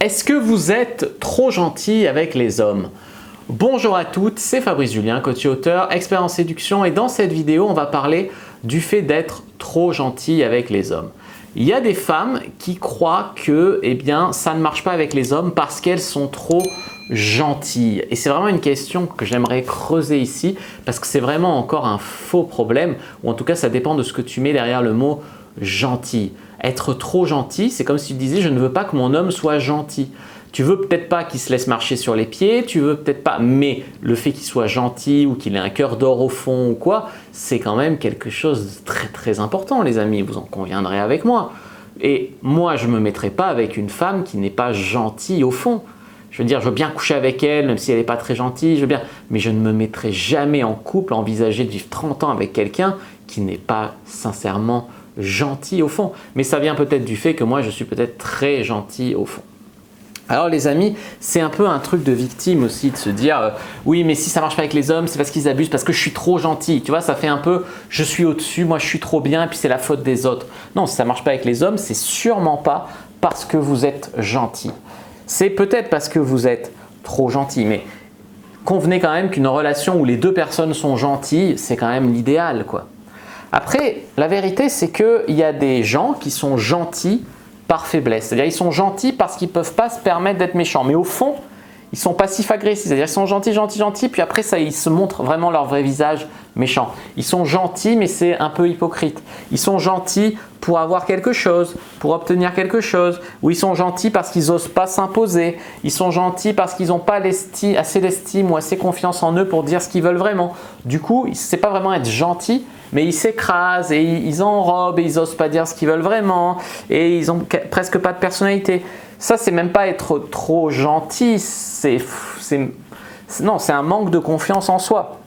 Est-ce que vous êtes trop gentil avec les hommes? Bonjour à toutes, c'est Fabrice Julien, coach et auteur, expert en séduction, et dans cette vidéo, on va parler du fait d'être trop gentil avec les hommes. Il y a des femmes qui croient que ça ne marche pas avec les hommes parce qu'elles sont trop gentilles. Et c'est vraiment une question que j'aimerais creuser ici parce que c'est vraiment encore un faux problème, ou en tout cas ça dépend de ce que tu mets derrière le mot gentil. Être trop gentil, c'est comme si tu disais « je ne veux pas que mon homme soit gentil ». Tu veux peut-être pas qu'il se laisse marcher sur les pieds, tu veux peut-être pas, mais le fait qu'il soit gentil ou qu'il ait un cœur d'or au fond ou quoi, c'est quand même quelque chose de très très important les amis, vous en conviendrez avec moi. Et moi je ne me mettrai pas avec une femme qui n'est pas gentille au fond. Je veux dire, je veux bien coucher avec elle, même si elle n'est pas très gentille, mais je ne me mettrai jamais en couple, envisager de vivre 30 ans avec quelqu'un qui n'est pas sincèrement gentil au fond. Mais ça vient peut-être du fait que moi je suis peut-être très gentil au fond. Alors les amis, c'est un peu un truc de victime aussi de se dire oui mais si ça marche pas avec les hommes c'est parce qu'ils abusent, parce que je suis trop gentil. Tu vois, ça fait un peu je suis au-dessus, moi je suis trop bien et puis c'est la faute des autres. Non, si ça marche pas avec les hommes, c'est sûrement pas parce que vous êtes gentil. C'est peut-être parce que vous êtes trop gentil, mais convenez quand même qu'une relation où les deux personnes sont gentilles, c'est quand même l'idéal quoi. Après, la vérité c'est qu'il y a des gens qui sont gentils par faiblesse. C'est-à-dire ils sont gentils parce qu'ils ne peuvent pas se permettre d'être méchants. Mais au fond, ils sont passifs-agressifs. C'est-à-dire ils sont gentils, puis après ça, ils se montrent vraiment leur vrai visage méchant. Ils sont gentils, mais c'est un peu hypocrite. Ils sont gentils pour avoir quelque chose, pour obtenir quelque chose. Ou ils sont gentils parce qu'ils n'osent pas s'imposer. Ils sont gentils parce qu'ils n'ont pas assez d'estime ou assez confiance en eux pour dire ce qu'ils veulent vraiment. Du coup, c'est pas vraiment être gentil, mais ils s'écrasent et ils enrobent et ils n'osent pas dire ce qu'ils veulent vraiment et ils n'ont presque pas de personnalité. Ça, c'est même pas être trop gentil, non, c'est un manque de confiance en soi.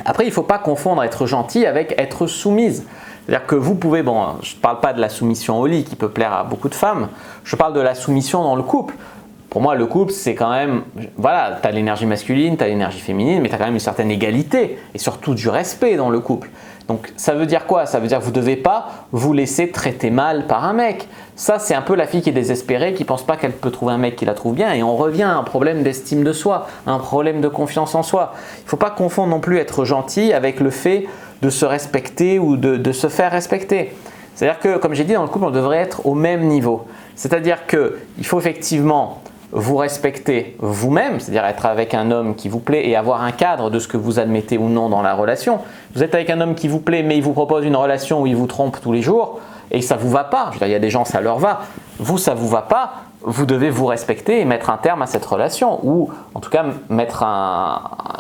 Après, il ne faut pas confondre être gentil avec être soumise. C'est-à-dire que vous pouvez, bon, je ne parle pas de la soumission au lit qui peut plaire à beaucoup de femmes, je parle de la soumission dans le couple. Pour moi, le couple, c'est quand même, voilà, tu as l'énergie masculine, tu as l'énergie féminine, mais tu as quand même une certaine égalité et surtout du respect dans le couple. Donc, ça veut dire quoi? Ça veut dire que vous ne devez pas vous laisser traiter mal par un mec. Ça, c'est un peu la fille qui est désespérée, qui ne pense pas qu'elle peut trouver un mec qui la trouve bien, et on revient à un problème d'estime de soi, un problème de confiance en soi. Il ne faut pas confondre non plus être gentil avec le fait de se respecter ou de se faire respecter. C'est-à-dire que, comme j'ai dit, dans le couple, on devrait être au même niveau. C'est-à-dire qu'il faut effectivement vous respecter vous-même, c'est-à-dire être avec un homme qui vous plaît et avoir un cadre de ce que vous admettez ou non dans la relation. Vous êtes avec un homme qui vous plaît, mais il vous propose une relation où il vous trompe tous les jours et ça ne vous va pas. Je veux dire, il y a des gens, ça leur va. Vous, ça ne vous va pas. Vous devez vous respecter et mettre un terme à cette relation, ou en tout cas mettre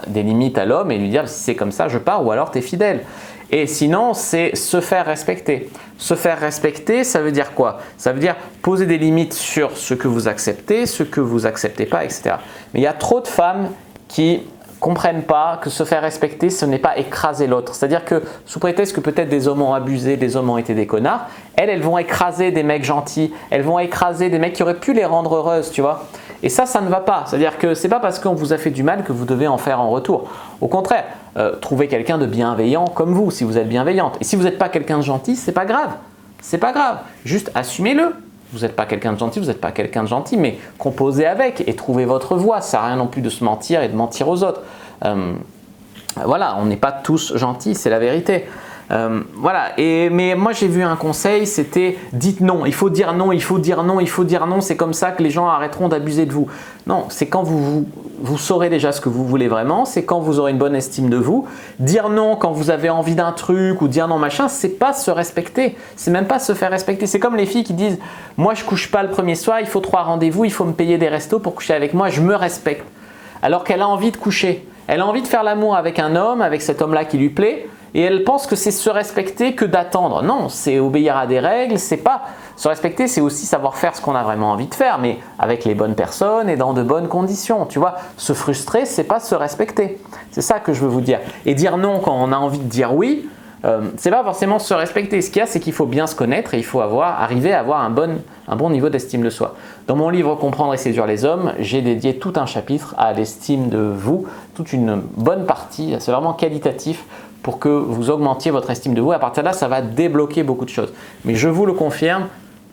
des limites à l'homme et lui dire si c'est comme ça, je pars, ou alors tu es fidèle. Et sinon, c'est se faire respecter. Se faire respecter, ça veut dire quoi? Ça veut dire poser des limites sur ce que vous acceptez, ce que vous acceptez pas, etc. Mais il y a trop de femmes qui comprennent pas que se faire respecter, ce n'est pas écraser l'autre. C'est-à-dire que sous prétexte que peut-être des hommes ont abusé, des hommes ont été des connards, elles vont écraser des mecs gentils, elles vont écraser des mecs qui auraient pu les rendre heureuses, tu vois. Et ça ne va pas. C'est-à-dire que c'est pas parce qu'on vous a fait du mal que vous devez en faire en retour. Au contraire, trouvez quelqu'un de bienveillant comme vous, si vous êtes bienveillante. Et si vous n'êtes pas quelqu'un de gentil, c'est pas grave. C'est pas grave. Juste assumez-le. Vous n'êtes pas quelqu'un de gentil, vous n'êtes pas quelqu'un de gentil, mais composez avec et trouvez votre voie. Ça ne sert à rien non plus de se mentir et de mentir aux autres. Voilà, on n'est pas tous gentils, c'est la vérité. Voilà, mais moi j'ai vu un conseil, c'était dites non, il faut dire non, il faut dire non, il faut dire non, c'est comme ça que les gens arrêteront d'abuser de vous. Non, c'est quand vous saurez déjà ce que vous voulez vraiment, c'est quand vous aurez une bonne estime de vous. Dire non quand vous avez envie d'un truc ou dire non machin, c'est pas se respecter, c'est même pas se faire respecter. C'est comme les filles qui disent moi je couche pas le premier soir, il faut 3 rendez-vous, il faut me payer des restos pour coucher avec moi, je me respecte. Alors qu'elle a envie de coucher, elle a envie de faire l'amour avec un homme, avec cet homme-là qui lui plaît, et elle pense que c'est se respecter que d'attendre. Non, c'est obéir à des règles, c'est pas se respecter, c'est aussi savoir faire ce qu'on a vraiment envie de faire, mais avec les bonnes personnes et dans de bonnes conditions. Tu vois, se frustrer, c'est pas se respecter. C'est ça que je veux vous dire. Et dire non quand on a envie de dire oui, c'est pas forcément se respecter. Ce qu'il y a, c'est qu'il faut bien se connaître et il faut arriver à avoir un bon niveau d'estime de soi. Dans mon livre Comprendre et séduire les hommes, j'ai dédié tout un chapitre à l'estime de vous, toute une bonne partie, c'est vraiment qualitatif pour que vous augmentiez votre estime de vous. À partir de là, ça va débloquer beaucoup de choses. Mais je vous le confirme,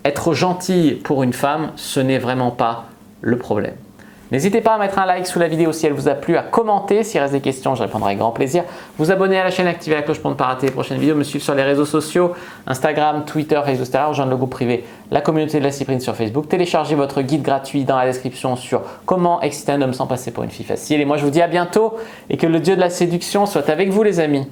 être gentil pour une femme, ce n'est vraiment pas le problème. N'hésitez pas à mettre un like sous la vidéo si elle vous a plu, à commenter s'il reste des questions, je répondrai avec grand plaisir. Vous abonner à la chaîne, activer la cloche pour ne pas rater les prochaines vidéos, me suivre sur les réseaux sociaux, Instagram, Twitter, Facebook, etc. Rejoindre le groupe privé La Communauté de la Cyprine sur Facebook. Téléchargez votre guide gratuit dans la description sur comment exciter un homme sans passer pour une fille facile. Et moi je vous dis à bientôt et que le dieu de la séduction soit avec vous les amis.